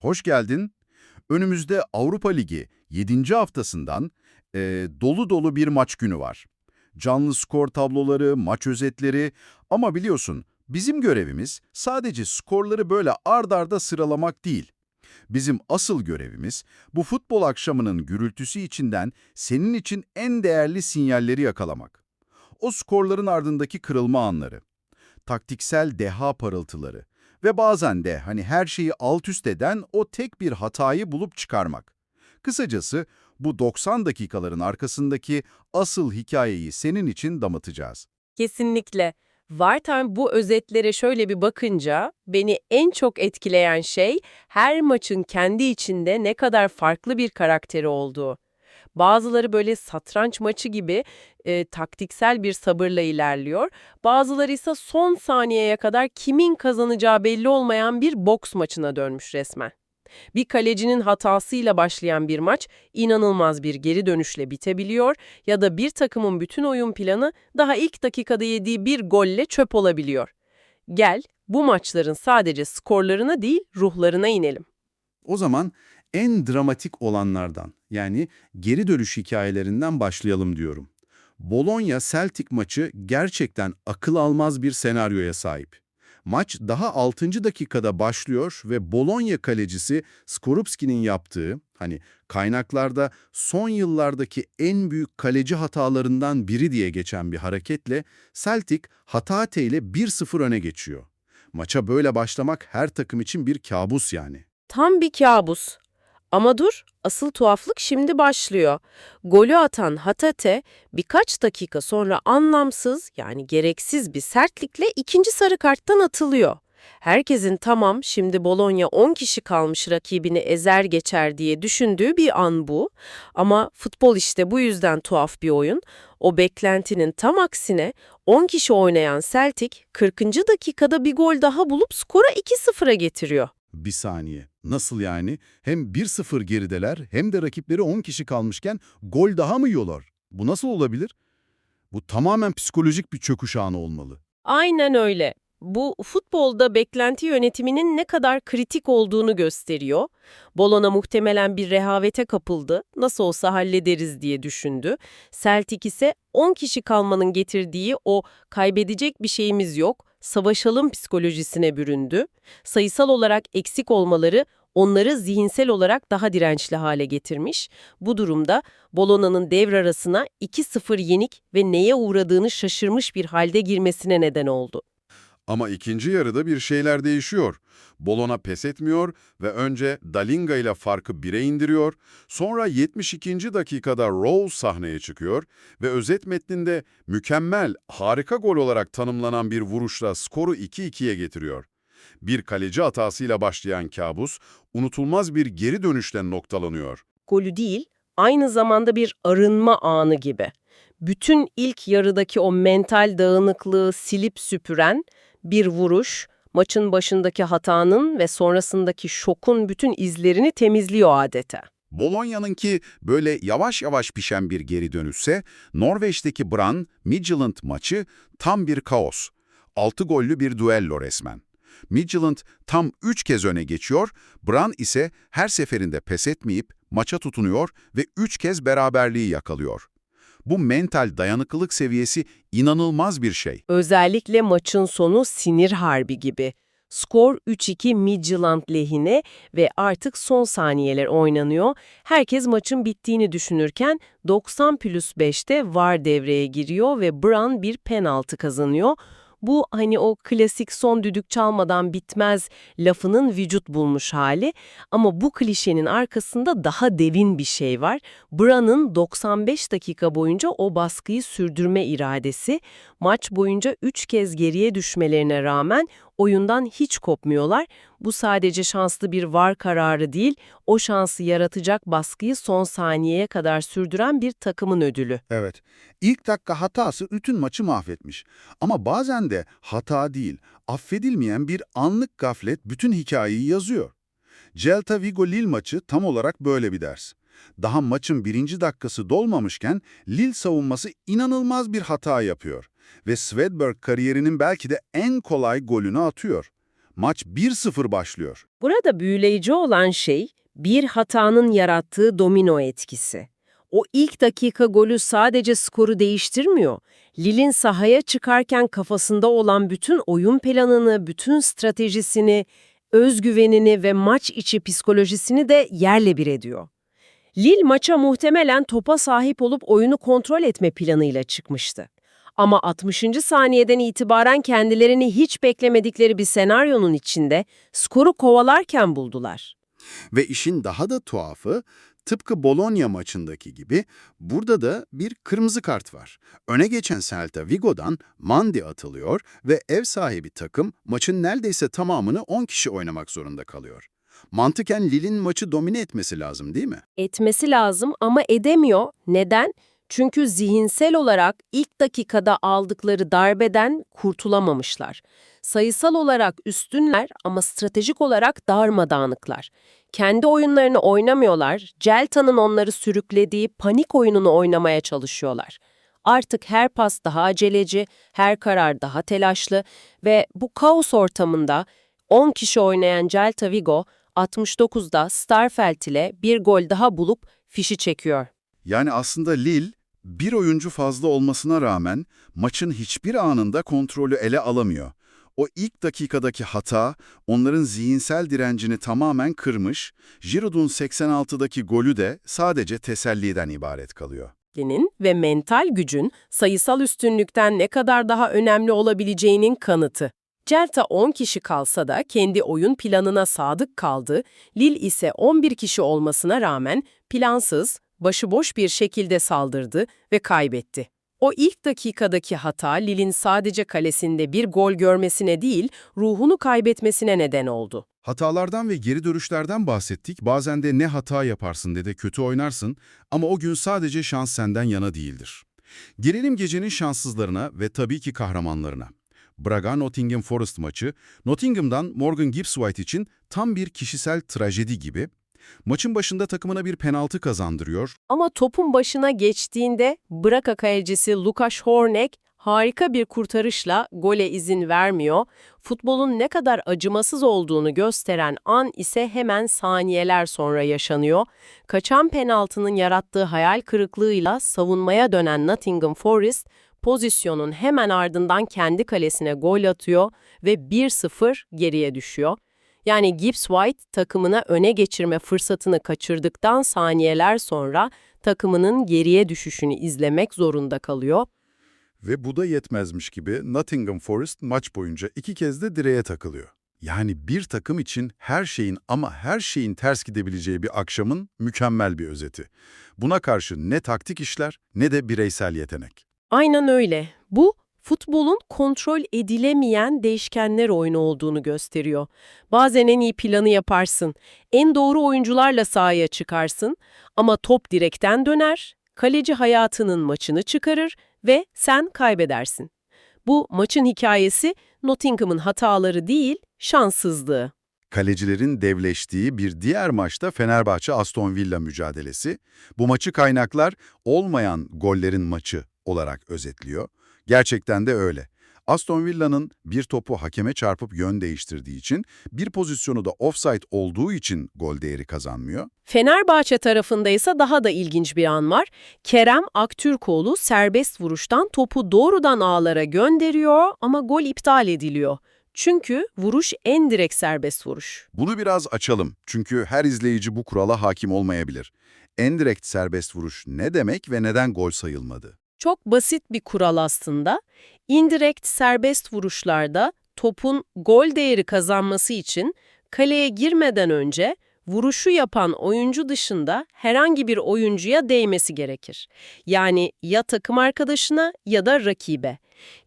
Hoş geldin. Önümüzde Avrupa Ligi 7. haftasından dolu dolu bir maç günü var. Canlı skor tabloları, maç özetleri ama biliyorsun bizim görevimiz sadece skorları böyle ard arda sıralamak değil. Bizim asıl görevimiz bu futbol akşamının gürültüsü içinden senin için en değerli sinyalleri yakalamak. O skorların ardındaki kırılma anları, taktiksel deha parıltıları ve bazen de hani her şeyi alt üst eden o tek bir hatayı bulup çıkarmak. Kısacası bu 90 dakikaların arkasındaki asıl hikayeyi senin için damıtacağız. Kesinlikle. Wartime bu özetlere şöyle bir bakınca beni en çok etkileyen şey her maçın kendi içinde ne kadar farklı bir karakteri olduğu. Bazıları böyle satranç maçı gibi taktiksel bir sabırla ilerliyor. Bazıları ise son saniyeye kadar kimin kazanacağı belli olmayan bir boks maçına dönmüş resmen. Bir kalecinin hatasıyla başlayan bir maç inanılmaz bir geri dönüşle bitebiliyor ya da bir takımın bütün oyun planı daha ilk dakikada yediği bir golle çöp olabiliyor. Gel, bu maçların sadece skorlarına değil ruhlarına inelim. O zaman en dramatik olanlardan, yani geri dönüş hikayelerinden başlayalım diyorum. Bologna-Celtic maçı gerçekten akıl almaz bir senaryoya sahip. Maç daha 6. dakikada başlıyor ve Bologna kalecisi Skorupski'nin yaptığı, kaynaklarda son yıllardaki en büyük kaleci hatalarından biri diye geçen bir hareketle Celtic Hatate ile 1-0 öne geçiyor. Maça böyle başlamak her takım için bir kabus yani. Tam bir kabus. Ama dur, asıl tuhaflık şimdi başlıyor. Golü atan Hatate birkaç dakika sonra anlamsız yani gereksiz bir sertlikle ikinci sarı karttan atılıyor. Herkesin tamam şimdi Bologna 10 kişi kalmış rakibini ezer geçer diye düşündüğü bir an bu. Ama futbol işte bu yüzden tuhaf bir oyun. O beklentinin tam aksine 10 kişi oynayan Celtic 40. dakikada bir gol daha bulup skora 2-0'a getiriyor. Bir saniye. Nasıl yani? Hem 1-0 gerideler hem de rakipleri 10 kişi kalmışken gol daha mı yiyorlar? Bu nasıl olabilir? Bu tamamen psikolojik bir çöküş anı olmalı. Aynen öyle. Bu futbolda beklenti yönetiminin ne kadar kritik olduğunu gösteriyor. Bologna muhtemelen bir rehavete kapıldı. Nasıl olsa hallederiz diye düşündü. Celtic ise 10 kişi kalmanın getirdiği o kaybedecek bir şeyimiz yok, savaşalım psikolojisine büründü. Sayısal olarak eksik olmaları onları zihinsel olarak daha dirençli hale getirmiş. Bu durumda Bologna'nın devre arasına 2-0 yenik ve neye uğradığını şaşırmış bir halde girmesine neden oldu. Ama ikinci yarıda bir şeyler değişiyor. Bologna pes etmiyor ve önce Dalinga ile farkı 1'e indiriyor. Sonra 72. dakikada Rose sahneye çıkıyor ve özet metninde mükemmel, harika gol olarak tanımlanan bir vuruşla skoru 2-2'ye getiriyor. Bir kaleci hatasıyla başlayan kabus, unutulmaz bir geri dönüşle noktalanıyor. Golü değil, aynı zamanda bir arınma anı gibi. Bütün ilk yarıdaki o mental dağınıklığı silip süpüren bir vuruş, maçın başındaki hatanın ve sonrasındaki şokun bütün izlerini temizliyor adeta. Bologna'nınki böyle yavaş yavaş pişen bir geri dönüşse, Norveç'teki Brann Midtjylland maçı tam bir kaos. 6 gollü bir düello resmen. Midtjylland tam 3 kez öne geçiyor, Brann ise her seferinde pes etmeyip maça tutunuyor ve 3 kez beraberliği yakalıyor. Bu mental dayanıklılık seviyesi inanılmaz bir şey. Özellikle maçın sonu sinir harbi gibi. Skor 3-2 Midtjylland lehine ve artık son saniyeler oynanıyor. Herkes maçın bittiğini düşünürken 90+5'te VAR devreye giriyor ve Brann bir penaltı kazanıyor. Bu hani o klasik son düdük çalmadan bitmez lafının vücut bulmuş hali ama bu klişenin arkasında daha derin bir şey var. Brann'ın 95 dakika boyunca o baskıyı sürdürme iradesi, maç boyunca 3 kez geriye düşmelerine rağmen oyundan hiç kopmuyorlar. Bu sadece şanslı bir VAR kararı değil, o şansı yaratacak baskıyı son saniyeye kadar sürdüren bir takımın ödülü. Evet, ilk dakika hatası bütün maçı mahvetmiş. Ama bazen de hata değil, affedilmeyen bir anlık gaflet bütün hikayeyi yazıyor. Celta Vigo Lille maçı tam olarak böyle bir ders. Daha maçın 1. dakikası dolmamışken Lille savunması inanılmaz bir hata yapıyor ve Svedberg kariyerinin belki de en kolay golünü atıyor. Maç 1-0 başlıyor. Burada büyüleyici olan şey bir hatanın yarattığı domino etkisi. O ilk dakika golü sadece skoru değiştirmiyor. Lille'in sahaya çıkarken kafasında olan bütün oyun planını, bütün stratejisini, özgüvenini ve maç içi psikolojisini de yerle bir ediyor. Lille maça muhtemelen topa sahip olup oyunu kontrol etme planıyla çıkmıştı. Ama 60. saniyeden itibaren kendilerini hiç beklemedikleri bir senaryonun içinde skoru kovalarken buldular. Ve işin daha da tuhafı, tıpkı Bologna maçındaki gibi burada da bir kırmızı kart var. Öne geçen Celta Vigo'dan Mandi atılıyor ve ev sahibi takım maçın neredeyse tamamını 10 kişi oynamak zorunda kalıyor. Mantıken Lille'in maçı domine etmesi lazım değil mi? Etmesi lazım ama edemiyor. Neden? Çünkü zihinsel olarak ilk dakikada aldıkları darbeden kurtulamamışlar. Sayısal olarak üstünler ama stratejik olarak darmadağınıklar. Kendi oyunlarını oynamıyorlar, Celta'nın onları sürüklediği panik oyununu oynamaya çalışıyorlar. Artık her pas daha aceleci, her karar daha telaşlı ve bu kaos ortamında 10 kişi oynayan Celta Vigo 69'da Starfelt ile bir gol daha bulup fişi çekiyor. Yani aslında Lille, bir oyuncu fazla olmasına rağmen maçın hiçbir anında kontrolü ele alamıyor. O ilk dakikadaki hata onların zihinsel direncini tamamen kırmış, Giroud'un 86'daki golü de sadece teselliden ibaret kalıyor. Ve mental gücün sayısal üstünlükten ne kadar daha önemli olabileceğinin kanıtı. Celta 10 kişi kalsa da kendi oyun planına sadık kaldı, Lille ise 11 kişi olmasına rağmen plansız, başıboş bir şekilde saldırdı ve kaybetti. O ilk dakikadaki hata Lille'in sadece kalesinde bir gol görmesine değil, ruhunu kaybetmesine neden oldu. Hatalardan ve geri dönüşlerden bahsettik. Bazen de ne hata yaparsın ne de kötü oynarsın ama o gün sadece şans senden yana değildir. Gelelim gecenin şanssızlarına ve tabii ki kahramanlarına. Braga-Nottingham Forest maçı, Nottingham'dan Morgan Gibbs-White için tam bir kişisel trajedi gibi. Maçın başında takımına bir penaltı kazandırıyor. Ama topun başına geçtiğinde Braga kalecisi Lukas Hornek harika bir kurtarışla gole izin vermiyor. Futbolun ne kadar acımasız olduğunu gösteren an ise hemen saniyeler sonra yaşanıyor. Kaçan penaltının yarattığı hayal kırıklığıyla savunmaya dönen Nottingham Forest, pozisyonun hemen ardından kendi kalesine gol atıyor ve 1-0 geriye düşüyor. Yani Gibbs-White takımına öne geçirme fırsatını kaçırdıktan saniyeler sonra takımının geriye düşüşünü izlemek zorunda kalıyor. Ve bu da yetmezmiş gibi Nottingham Forest maç boyunca 2 kez de direğe takılıyor. Yani bir takım için her şeyin ama her şeyin ters gidebileceği bir akşamın mükemmel bir özeti. Buna karşı ne taktik işler ne de bireysel yetenek. Aynen öyle. Bu, futbolun kontrol edilemeyen değişkenler oyunu olduğunu gösteriyor. Bazen en iyi planı yaparsın, en doğru oyuncularla sahaya çıkarsın ama top direkten döner, kaleci hayatının maçını çıkarır ve sen kaybedersin. Bu maçın hikayesi Nottingham'ın hataları değil, şanssızlığı. Kalecilerin devleştiği bir diğer maçta Fenerbahçe-Aston Villa mücadelesi. Bu maçı kaynaklar olmayan gollerin maçı olarak özetliyor. Gerçekten de öyle. Aston Villa'nın bir topu hakeme çarpıp yön değiştirdiği için, bir pozisyonu da offside olduğu için gol değeri kazanmıyor. Fenerbahçe tarafında ise daha da ilginç bir an var. Kerem Aktürkoğlu serbest vuruştan topu doğrudan ağlara gönderiyor ama gol iptal ediliyor. Çünkü vuruş en direkt serbest vuruş. Bunu biraz açalım çünkü her izleyici bu kurala hakim olmayabilir. Endirekt serbest vuruş ne demek ve neden gol sayılmadı? Çok basit bir kural aslında. İndirekt serbest vuruşlarda topun gol değeri kazanması için kaleye girmeden önce vuruşu yapan oyuncu dışında herhangi bir oyuncuya değmesi gerekir. Yani ya takım arkadaşına ya da rakibe.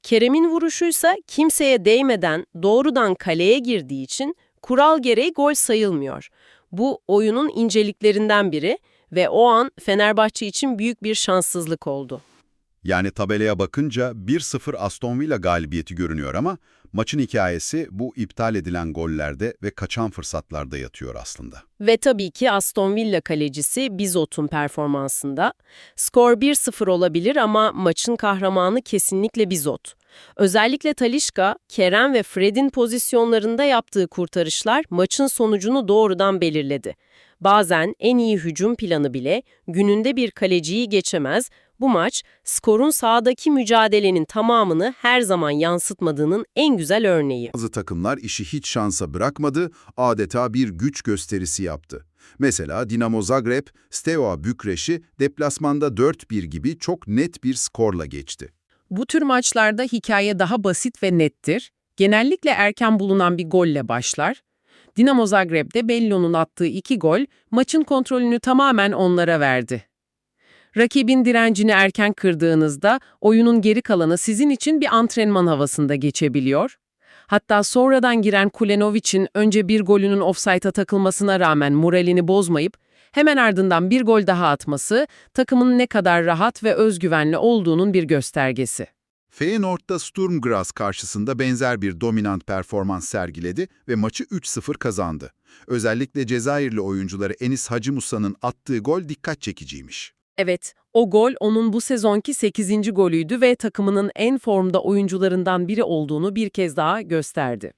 Kerem'in vuruşuysa kimseye değmeden doğrudan kaleye girdiği için kural gereği gol sayılmıyor. Bu oyunun inceliklerinden biri ve o an Fenerbahçe için büyük bir şanssızlık oldu. Yani tabelaya bakınca 1-0 Aston Villa galibiyeti görünüyor ama maçın hikayesi bu iptal edilen gollerde ve kaçan fırsatlarda yatıyor aslında. Ve tabii ki Aston Villa kalecisi Bizot'un performansında. Skor 1-0 olabilir ama maçın kahramanı kesinlikle Bizot. Özellikle Talisca, Kerem ve Fred'in pozisyonlarında yaptığı kurtarışlar maçın sonucunu doğrudan belirledi. Bazen en iyi hücum planı bile gününde bir kaleciyi geçemez. Bu maç, skorun sahadaki mücadelenin tamamını her zaman yansıtmadığının en güzel örneği. Bazı takımlar işi hiç şansa bırakmadı, adeta bir güç gösterisi yaptı. Mesela Dinamo Zagreb, Steaua Bükreş'i deplasmanda 4-1 gibi çok net bir skorla geçti. Bu tür maçlarda hikaye daha basit ve nettir. Genellikle erken bulunan bir golle başlar. Dinamo Zagreb'de Bello'nun attığı 2 gol maçın kontrolünü tamamen onlara verdi. Rakibin direncini erken kırdığınızda oyunun geri kalanı sizin için bir antrenman havasında geçebiliyor. Hatta sonradan giren Kulenovic'in önce bir golünün ofsayta takılmasına rağmen moralini bozmayıp hemen ardından bir gol daha atması takımın ne kadar rahat ve özgüvenli olduğunun bir göstergesi. Feyenoord'da Sturm Graz karşısında benzer bir dominant performans sergiledi ve maçı 3-0 kazandı. Özellikle Cezayirli oyuncuları Enis Hacı Musa'nın attığı gol dikkat çekiciymiş. Evet, o gol onun bu sezonki 8. golüydü ve takımının en formda oyuncularından biri olduğunu bir kez daha gösterdi.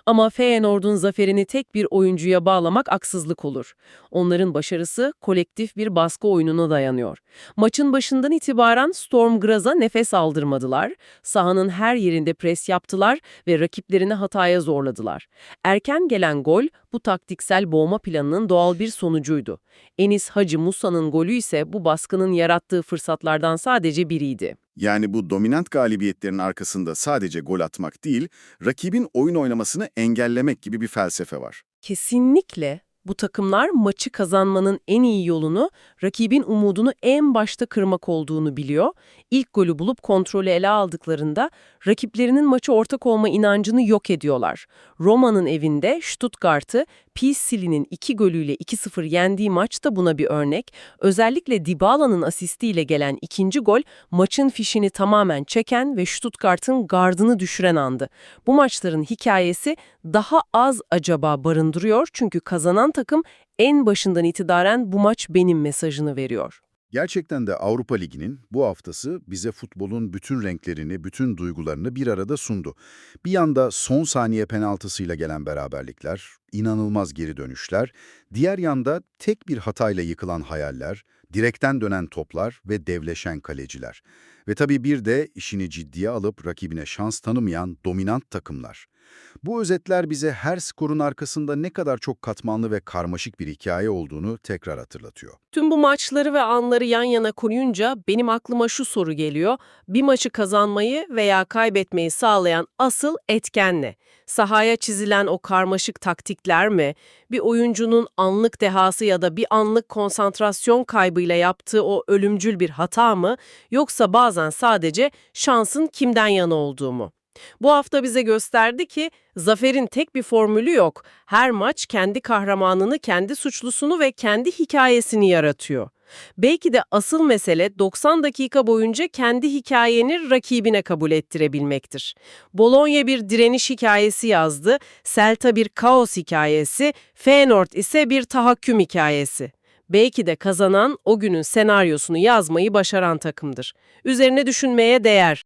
Ama Feyenoord'un zaferini tek bir oyuncuya bağlamak haksızlık olur. Onların başarısı kolektif bir baskı oyununa dayanıyor. Maçın başından itibaren Sturm Graz'a nefes aldırmadılar, sahanın her yerinde pres yaptılar ve rakiplerini hataya zorladılar. Erken gelen gol bu taktiksel boğma planının doğal bir sonucuydu. Enis Hacı Musa'nın golü ise bu baskının yarattığı fırsatlardan sadece biriydi. Yani bu dominant galibiyetlerin arkasında sadece gol atmak değil, rakibin oyun oynamasını engellemek gibi bir felsefe var. Kesinlikle. Bu takımlar maçı kazanmanın en iyi yolunu, rakibin umudunu en başta kırmak olduğunu biliyor. İlk golü bulup kontrolü ele aldıklarında rakiplerinin maçı ortak olma inancını yok ediyorlar. Roma'nın evinde Stuttgart'ı Pizzi'nin 2 golüyle 2-0 yendiği maç da buna bir örnek. Özellikle Dybala'nın asistiyle gelen ikinci gol maçın fişini tamamen çeken ve Stuttgart'ın gardını düşüren andı. Bu maçların hikayesi daha az acaba barındırıyor çünkü kazanan takım en başından itibaren bu maç benim mesajını veriyor. Gerçekten de Avrupa Ligi'nin bu haftası bize futbolun bütün renklerini, bütün duygularını bir arada sundu. Bir yanda son saniye penaltısıyla gelen beraberlikler, inanılmaz geri dönüşler, diğer yanda tek bir hatayla yıkılan hayaller, direkten dönen toplar ve devleşen kaleciler. Ve tabii bir de işini ciddiye alıp rakibine şans tanımayan dominant takımlar. Bu özetler bize her skorun arkasında ne kadar çok katmanlı ve karmaşık bir hikaye olduğunu tekrar hatırlatıyor. Tüm bu maçları ve anları yan yana koyunca benim aklıma şu soru geliyor. Bir maçı kazanmayı veya kaybetmeyi sağlayan asıl etken ne? Sahaya çizilen o karmaşık taktikler mi? Bir oyuncunun anlık dehası ya da bir anlık konsantrasyon kaybıyla yaptığı o ölümcül bir hata mı? Yoksa bazen sadece şansın kimden yana olduğu mu? Bu hafta bize gösterdi ki zaferin tek bir formülü yok. Her maç kendi kahramanını, kendi suçlusunu ve kendi hikayesini yaratıyor. Belki de asıl mesele 90 dakika boyunca kendi hikayeni rakibine kabul ettirebilmektir. Bologna bir direniş hikayesi yazdı, Celta bir kaos hikayesi, Feyenoord ise bir tahakküm hikayesi. Belki de kazanan o günün senaryosunu yazmayı başaran takımdır. Üzerine düşünmeye değer.